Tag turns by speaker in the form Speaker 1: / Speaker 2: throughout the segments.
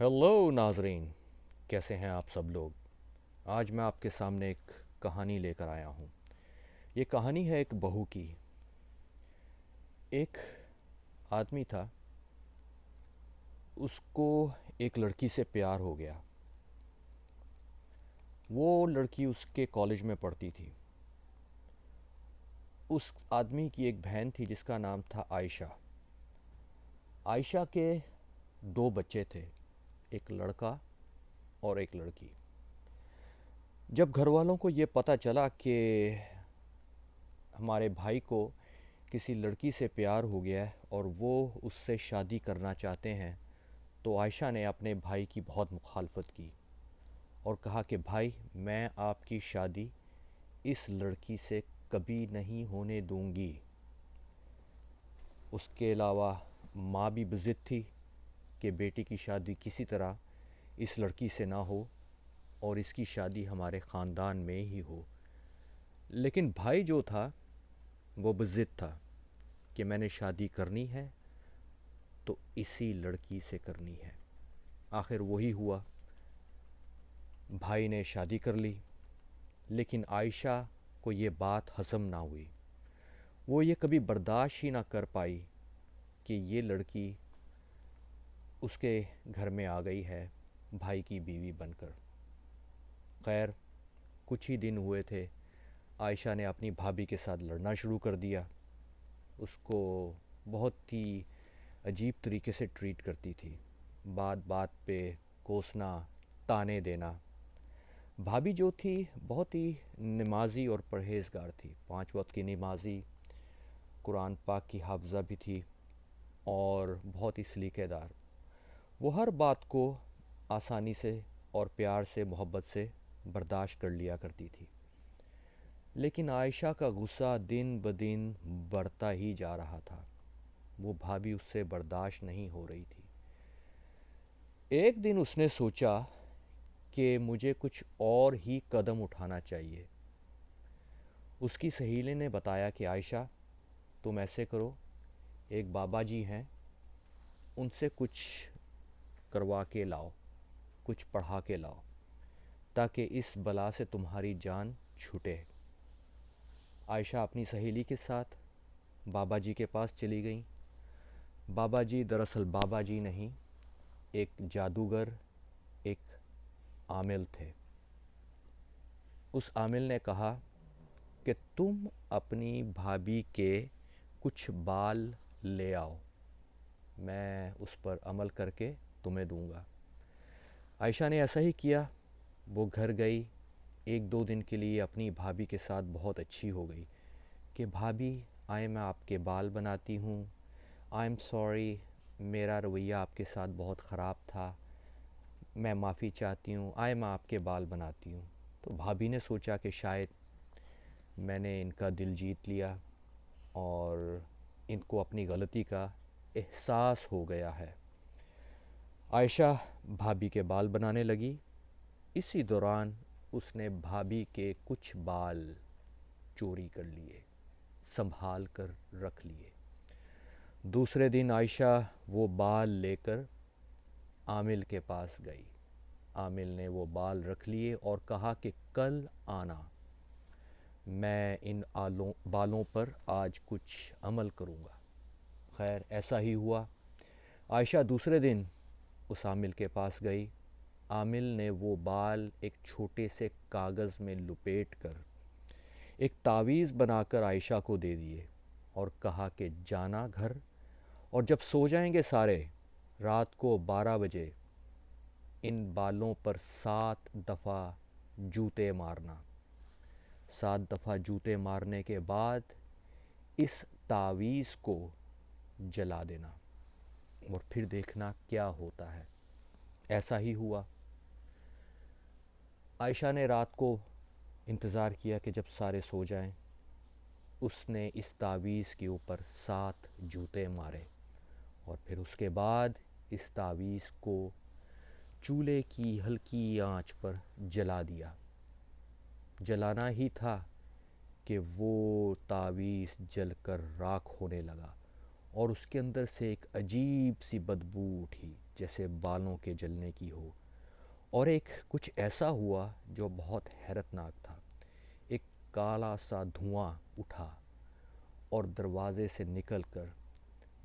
Speaker 1: Hello ناظرین، کیسے ہیں آپ سب لوگ؟ آج میں آپ کے سامنے ایک کہانی لے کر آیا ہوں۔ یہ کہانی ہے ایک بہو کی۔ ایک آدمی تھا، اس کو ایک لڑکی سے پیار ہو گیا۔ وہ لڑکی اس کے کالج میں پڑھتی تھی۔ اس آدمی کی ایک بہن تھی جس کا نام تھا عائشہ۔ عائشہ کے دو بچے تھے، ایک لڑکا اور ایک لڑکی۔ جب گھر والوں کو یہ پتہ چلا کہ ہمارے بھائی کو کسی لڑکی سے پیار ہو گیا ہے اور وہ اس سے شادی کرنا چاہتے ہیں، تو عائشہ نے اپنے بھائی کی بہت مخالفت کی اور کہا کہ بھائی، میں آپ کی شادی اس لڑکی سے کبھی نہیں ہونے دوں گی۔ اس کے علاوہ ماں بھی بضد تھی کہ بیٹی کی شادی کسی طرح اس لڑکی سے نہ ہو اور اس کی شادی ہمارے خاندان میں ہی ہو۔ لیکن بھائی جو تھا وہ بضد تھا کہ میں نے شادی کرنی ہے تو اسی لڑکی سے کرنی ہے۔ آخر وہی ہوا، بھائی نے شادی کر لی۔ لیکن عائشہ کو یہ بات ہضم نہ ہوئی۔ وہ یہ کبھی برداشت ہی نہ کر پائی کہ یہ لڑکی اس کے گھر میں آ گئی ہے بھائی کی بیوی بن کر۔ خیر، کچھ ہی دن ہوئے تھے، عائشہ نے اپنی بھابھی کے ساتھ لڑنا شروع کر دیا۔ اس کو بہت ہی عجیب طریقے سے ٹریٹ کرتی تھی، بات بات پہ کوسنا، تانے دینا۔ بھابھی جو تھی بہت ہی نمازی اور پرہیزگار تھی، 5 وقت کی نمازی، قرآن پاک کی حافظہ بھی تھی اور بہت ہی سلیقہ دار۔ وہ ہر بات کو آسانی سے اور پیار سے، محبت سے برداشت کر لیا کرتی تھی۔ لیکن عائشہ کا غصہ دن بدن بڑھتا ہی جا رہا تھا۔ وہ بھابھی اس سے برداشت نہیں ہو رہی تھی۔ ایک دن اس نے سوچا کہ مجھے کچھ اور ہی قدم اٹھانا چاہیے۔ اس کی سہیلی نے بتایا کہ عائشہ، تم ایسے کرو، ایک بابا جی ہیں، ان سے کچھ کروا کے لاؤ، کچھ پڑھا کے لاؤ، تاکہ اس بلا سے تمہاری جان چھوٹے۔ عائشہ اپنی سہیلی کے ساتھ بابا جی کے پاس چلی گئیں۔ بابا جی دراصل بابا جی نہیں، ایک جادوگر، ایک عامل تھے۔ اس عامل نے کہا کہ تم اپنی بھابھی کے کچھ بال لے آؤ، میں اس پر عمل کر کے تمہیں دوں گا۔ عائشہ نے ایسا ہی کیا۔ وہ گھر گئی، 1-2 دن کے لیے اپنی بھابھی کے ساتھ بہت اچھی ہو گئی کہ بھابھی، آئے میں آپ کے بال بناتی ہوں، آئی ایم سوری، میرا رویہ آپ کے ساتھ بہت خراب تھا، میں معافی چاہتی ہوں، آئے میں آپ کے بال بناتی ہوں۔ تو بھابھی نے سوچا کہ شاید میں نے ان کا دل جیت لیا اور ان کو اپنی غلطی کا احساس ہو گیا ہے۔ عائشہ بھابھی کے بال بنانے لگی۔ اسی دوران اس نے بھابھی کے کچھ بال چوری کر لیے، سنبھال کر رکھ لیے۔ دوسرے دن عائشہ وہ بال لے کر عامل کے پاس گئی۔ عامل نے وہ بال رکھ لیے اور کہا کہ کل آنا، میں ان بالوں پر آج کچھ عمل کروں گا۔ خیر، ایسا ہی ہوا۔ عائشہ دوسرے دن اس عامل کے پاس گئی۔ عامل نے وہ بال ایک چھوٹے سے کاغذ میں لپیٹ کر ایک تعویذ بنا کر عائشہ کو دے دیے اور کہا کہ جانا گھر، اور جب سو جائیں گے سارے، رات کو 12 بجے ان بالوں پر 7 دفعہ جوتے مارنا۔ 7 دفعہ جوتے مارنے کے بعد اس تعویذ کو جلا دینا اور پھر دیکھنا کیا ہوتا ہے۔ ایسا ہی ہوا۔ عائشہ نے رات کو انتظار کیا کہ جب سارے سو جائیں۔ اس نے اس تعویذ کے اوپر 7 جوتے مارے اور پھر اس کے بعد اس تعویذ کو چولہے کی ہلکی آنچ پر جلا دیا۔ جلانا ہی تھا کہ وہ تعویذ جل کر راکھ ہونے لگا اور اس کے اندر سے ایک عجیب سی بدبو اٹھی جیسے بالوں کے جلنے کی ہو، اور ایک کچھ ایسا ہوا جو بہت حیرت ناک تھا۔ ایک کالا سا دھواں اٹھا اور دروازے سے نکل کر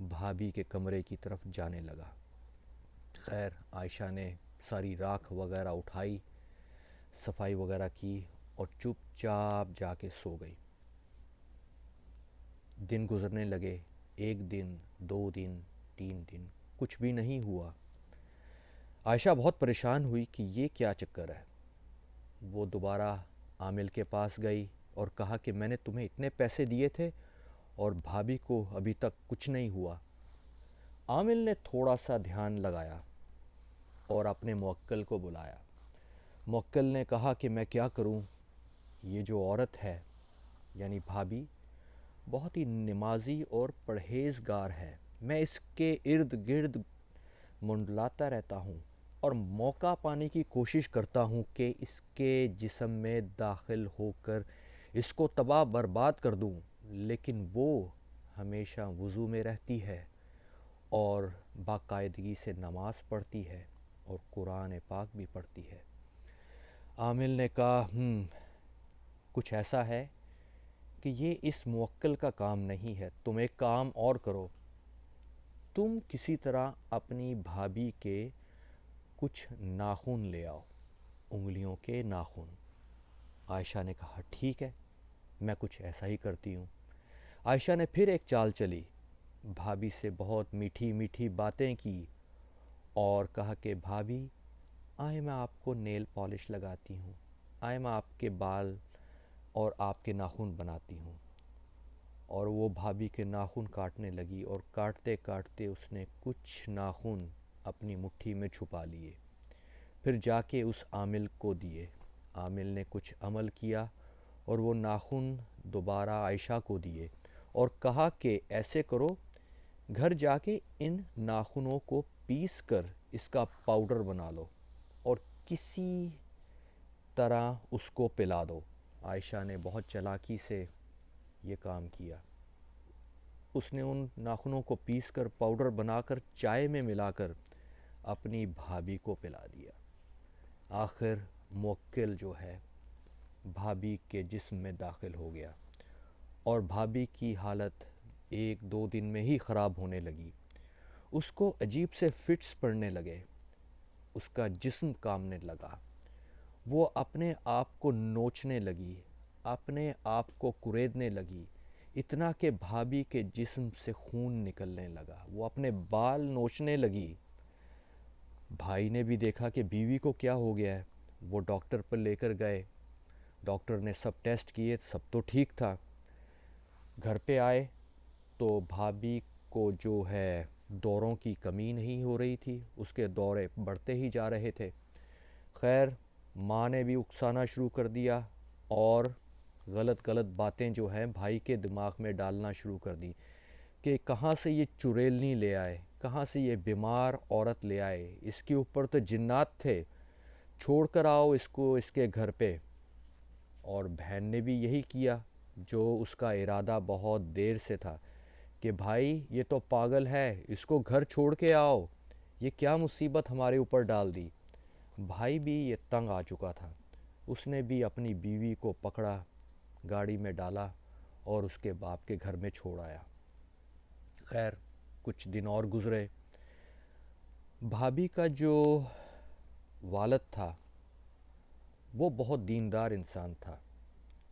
Speaker 1: بھابھی کے کمرے کی طرف جانے لگا۔ خیر عائشہ نے ساری راکھ وغیرہ اٹھائی، صفائی وغیرہ کی اور چپ چاپ جا کے سو گئی۔ دن گزرنے لگے، 1 دن، 2 دن، 3 دن، کچھ بھی نہیں ہوا۔ عائشہ بہت پریشان ہوئی کہ یہ کیا چکر ہے۔ وہ دوبارہ عامل کے پاس گئی اور کہا کہ میں نے تمہیں اتنے پیسے دیے تھے اور بھابھی کو ابھی تک کچھ نہیں ہوا۔ عامل نے تھوڑا سا دھیان لگایا اور اپنے موکل کو بلایا۔ موکل نے کہا کہ میں کیا کروں، یہ جو عورت ہے یعنی بھابھی بہت ہی نمازی اور پرہیزگار ہے، میں اس کے ارد گرد منڈلاتا رہتا ہوں اور موقع پانے کی کوشش کرتا ہوں کہ اس کے جسم میں داخل ہو کر اس کو تباہ برباد کر دوں، لیکن وہ ہمیشہ وضو میں رہتی ہے اور باقاعدگی سے نماز پڑھتی ہے اور قرآن پاک بھی پڑھتی ہے۔ عامل نے کہا کچھ ایسا ہے کہ یہ اس موکل کا کام نہیں ہے، تم ایک کام اور کرو، تم کسی طرح اپنی بھابھی کے کچھ ناخن لے آؤ، انگلیوں کے ناخن۔ عائشہ نے کہا ٹھیک ہے، میں کچھ ایسا ہی کرتی ہوں۔ عائشہ نے پھر ایک چال چلی، بھابھی سے بہت میٹھی میٹھی باتیں کی اور کہا کہ بھابھی آئے میں آپ کو نیل پالش لگاتی ہوں، آئے میں آپ کے بال اور آپ کے ناخن بناتی ہوں۔ اور وہ بھابھی کے ناخن کاٹنے لگی اور کاٹتے کاٹتے اس نے کچھ ناخن اپنی مٹھی میں چھپا لیے، پھر جا کے اس عامل کو دیے۔ عامل نے کچھ عمل کیا اور وہ ناخن دوبارہ عائشہ کو دیے اور کہا کہ ایسے کرو، گھر جا کے ان ناخنوں کو پیس کر اس کا پاؤڈر بنا لو اور کسی طرح اس کو پلا دو۔ عائشہ نے بہت چالاکی سے یہ کام کیا، اس نے ان ناخنوں کو پیس کر پاؤڈر بنا کر چائے میں ملا کر اپنی بھابھی کو پلا دیا۔ آخر موکل جو ہے بھابھی کے جسم میں داخل ہو گیا اور بھابھی کی حالت 1-2 دن میں ہی خراب ہونے لگی۔ اس کو عجیب سے فٹس پڑنے لگے، اس کا جسم کامنے لگا، وہ اپنے آپ کو نوچنے لگی، اپنے آپ کو کریدنے لگی، اتنا کہ بھابھی کے جسم سے خون نکلنے لگا، وہ اپنے بال نوچنے لگی۔ بھائی نے بھی دیکھا کہ بیوی کو کیا ہو گیا ہے، وہ ڈاکٹر پر لے کر گئے، ڈاکٹر نے سب ٹیسٹ کیے، سب تو ٹھیک تھا۔ گھر پہ آئے تو بھابھی کو جو ہے دوروں کی کمی نہیں ہو رہی تھی، اس کے دورے بڑھتے ہی جا رہے تھے۔ خیر ماں نے بھی اکسانا شروع کر دیا اور غلط غلط باتیں جو ہیں بھائی کے دماغ میں ڈالنا شروع کر دی کہ کہاں سے یہ چڑیلنی لے آئے، کہاں سے یہ بیمار عورت لے آئے، اس کے اوپر تو جنات تھے، چھوڑ کر آؤ اس کو اس کے گھر پہ۔ اور بہن نے بھی یہی کیا جو اس کا ارادہ بہت دیر سے تھا کہ بھائی یہ تو پاگل ہے، اس کو گھر چھوڑ کے آؤ، یہ کیا مصیبت ہمارے اوپر ڈال دی۔ بھائی بھی یہ تنگ آ چکا تھا، اس نے بھی اپنی بیوی کو پکڑا، گاڑی میں ڈالا اور اس کے باپ کے گھر میں چھوڑ آیا۔ خیر کچھ دن اور گزرے، بھابھی کا جو والد تھا وہ بہت دیندار انسان تھا،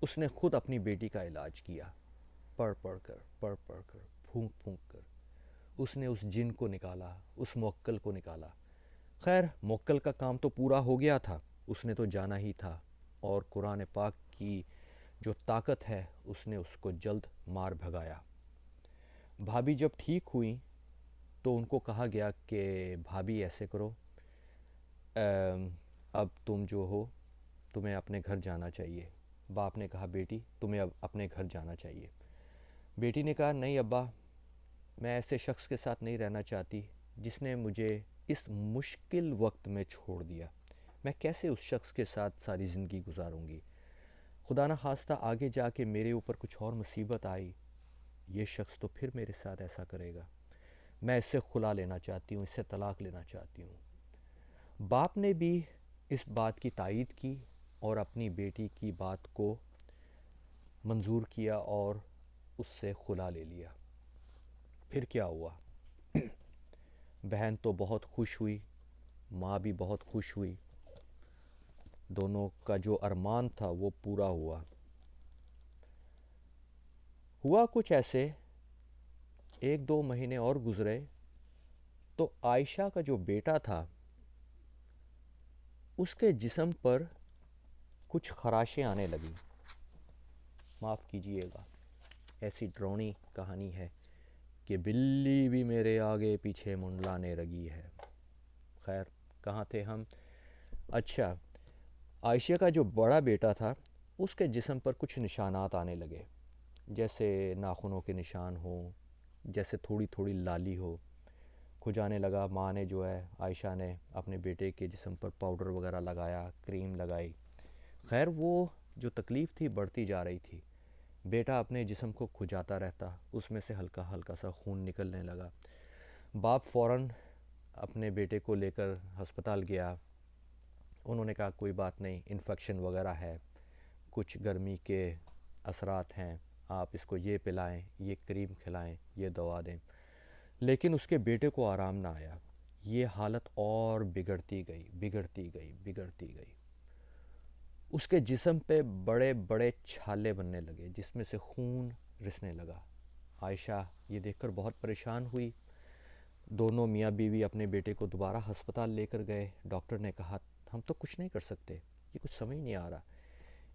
Speaker 1: اس نے خود اپنی بیٹی کا علاج کیا، پڑھ پڑھ کر پھونک پھونک کر اس نے اس جن کو نکالا، اس موکل کو نکالا۔ خیر موکل کا کام تو پورا ہو گیا تھا، اس نے تو جانا ہی تھا، اور قرآن پاک کی جو طاقت ہے اس نے اس کو جلد مار بھگایا۔ بھابھی جب ٹھیک ہوئیں تو ان کو کہا گیا کہ بھابھی ایسے کرو، اب تم جو ہو تمہیں اپنے گھر جانا چاہیے۔ باپ نے کہا بیٹی تمہیں اب اپنے گھر جانا چاہیے۔ بیٹی نے کہا نہیں ابا، میں ایسے شخص کے ساتھ نہیں رہنا چاہتی جس نے مجھے اس مشکل وقت میں چھوڑ دیا، میں کیسے اس شخص کے ساتھ ساری زندگی گزاروں گی، خدا نخواستہ آگے جا کے میرے اوپر کچھ اور مصیبت آئی یہ شخص تو پھر میرے ساتھ ایسا کرے گا، میں اس سے خلا لینا چاہتی ہوں، اس سے طلاق لینا چاہتی ہوں۔ باپ نے بھی اس بات کی تائید کی اور اپنی بیٹی کی بات کو منظور کیا اور اس سے خلا لے لیا۔ پھر کیا ہوا؟ بہن تو بہت خوش ہوئی، ماں بھی بہت خوش ہوئی، دونوں کا جو ارمان تھا وہ پورا ہوا۔ کچھ ایسے 1-2 مہینے اور گزرے تو عائشہ کا جو بیٹا تھا اس کے جسم پر کچھ خراشیں آنے لگیں۔ معاف کیجئے گا، ایسی ڈراؤنی کہانی ہے کہ بلی بھی میرے آگے پیچھے منڈلانے لگی ہے۔ خیر، کہاں تھے ہم؟ اچھا، عائشہ کا جو بڑا بیٹا تھا اس کے جسم پر کچھ نشانات آنے لگے، جیسے ناخنوں کے نشان ہوں، جیسے تھوڑی تھوڑی لالی ہو۔ کھجانے لگا۔ ماں نے جو ہے، عائشہ نے اپنے بیٹے کے جسم پر پاؤڈر وغیرہ لگایا، کریم لگائی۔ خیر، وہ جو تکلیف تھی بڑھتی جا رہی تھی۔ بیٹا اپنے جسم کو کھجاتا رہتا، اس میں سے ہلکا ہلکا سا خون نکلنے لگا۔ باپ فوراً اپنے بیٹے کو لے کر ہسپتال گیا۔ انہوں نے کہا کوئی بات نہیں، انفیکشن وغیرہ ہے، کچھ گرمی کے اثرات ہیں، آپ اس کو یہ پلائیں، یہ کریم کھلائیں، یہ دوا دیں۔ لیکن اس کے بیٹے کو آرام نہ آیا۔ یہ حالت اور بگڑتی گئی۔ اس کے جسم پہ بڑے بڑے چھالے بننے لگے جس میں سے خون رسنے لگا۔ عائشہ یہ دیکھ کر بہت پریشان ہوئی۔ دونوں میاں بیوی اپنے بیٹے کو دوبارہ ہسپتال لے کر گئے۔ ڈاکٹر نے کہا ہم تو کچھ نہیں کر سکتے، یہ کچھ سمجھ نہیں آ رہا،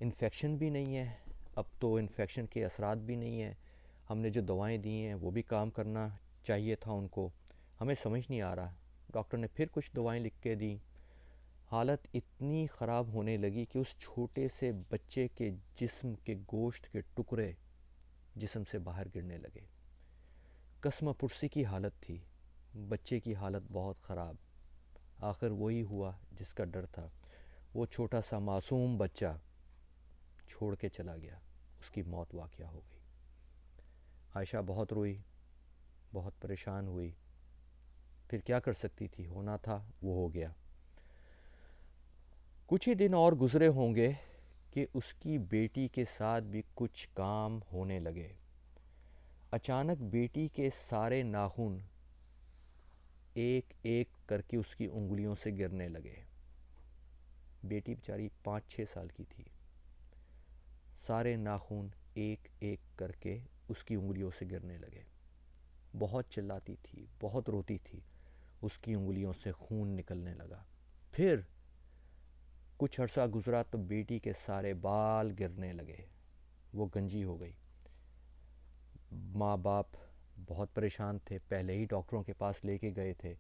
Speaker 1: انفیکشن بھی نہیں ہے، اب تو انفیکشن کے اثرات بھی نہیں ہیں، ہم نے جو دوائیں دی ہیں وہ بھی کام کرنا چاہیے تھا ان کو، ہمیں سمجھ نہیں آ رہا۔ ڈاکٹر نے پھر کچھ دوائیں لکھ کے دیں۔ حالت اتنی خراب ہونے لگی کہ اس چھوٹے سے بچے کے جسم کے گوشت کے ٹکڑے جسم سے باہر گرنے لگے۔ قسمہ پرسی کی حالت تھی، بچے کی حالت بہت خراب۔ آخر وہی ہوا جس کا ڈر تھا، وہ چھوٹا سا معصوم بچہ چھوڑ کے چلا گیا، اس کی موت واقع ہو گئی۔ عائشہ بہت روئی، بہت پریشان ہوئی، پھر کیا کر سکتی تھی، ہونا تھا وہ ہو گیا۔ کچھ ہی دن اور گزرے ہوں گے کہ اس کی بیٹی کے ساتھ بھی کچھ کام ہونے لگے۔ اچانک بیٹی کے سارے ناخن ایک ایک کر کے اس کی انگلیوں سے گرنے لگے۔ بیٹی بیچاری 5-6 سال کی تھی۔ سارے ناخن ایک ایک کر کے اس کی انگلیوں سے گرنے لگے۔ بہت چلاتی تھی، بہت روتی تھی، اس کی انگلیوں سے خون نکلنے لگا۔ پھر کچھ عرصہ گزرا تو بیٹی کے سارے بال گرنے لگے، وہ گنجی ہو گئی۔ ماں باپ بہت پریشان تھے، پہلے ہی ڈاکٹروں کے پاس لے کے گئے تھے۔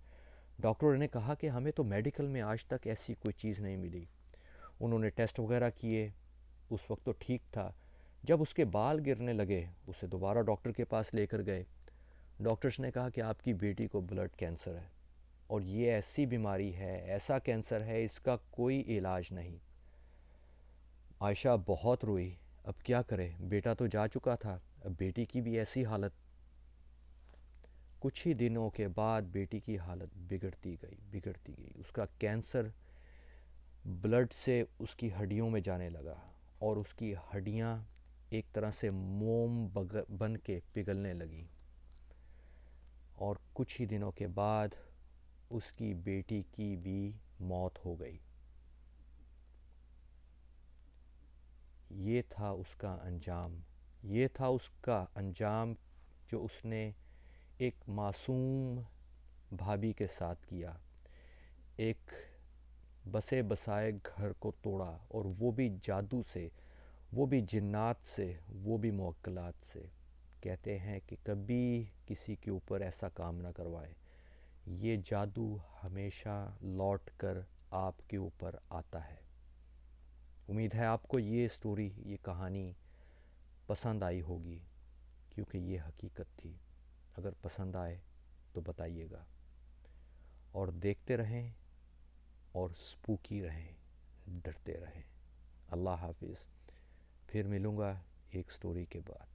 Speaker 1: ڈاکٹروں نے کہا کہ ہمیں تو میڈیکل میں آج تک ایسی کوئی چیز نہیں ملی۔ انہوں نے ٹیسٹ وغیرہ کیے، اس وقت تو ٹھیک تھا۔ جب اس کے بال گرنے لگے، اسے دوبارہ ڈاکٹر کے پاس لے کر گئے۔ ڈاکٹرز نے کہا کہ آپ کی بیٹی کو بلڈ کینسر ہے، اور یہ ایسی بیماری ہے، ایسا کینسر ہے، اس کا کوئی علاج نہیں۔ عائشہ بہت روئی، اب کیا کرے، بیٹا تو جا چکا تھا، اب بیٹی کی بھی ایسی حالت۔ کچھ ہی دنوں کے بعد بیٹی کی حالت بگڑتی گئی۔ اس کا کینسر بلڈ سے اس کی ہڈیوں میں جانے لگا، اور اس کی ہڈیاں ایک طرح سے موم بن کے پگھلنے لگیں، اور کچھ ہی دنوں کے بعد اس کی بیٹی کی بھی موت ہو گئی۔ یہ تھا اس کا انجام جو اس نے ایک معصوم بھابھی کے ساتھ کیا۔ ایک بسے بسائے گھر کو توڑا، اور وہ بھی جادو سے، وہ بھی جنات سے، وہ بھی موکلات سے۔ کہتے ہیں کہ کبھی کسی کے اوپر ایسا کام نہ کروائے، یہ جادو ہمیشہ لوٹ کر آپ کے اوپر آتا ہے۔ امید ہے آپ کو یہ سٹوری، یہ کہانی پسند آئی ہوگی، کیونکہ یہ حقیقت تھی۔ اگر پسند آئے تو بتائیے گا، اور دیکھتے رہیں اور سپوکی رہیں، ڈرتے رہیں۔ اللہ حافظ، پھر ملوں گا ایک سٹوری کے بعد۔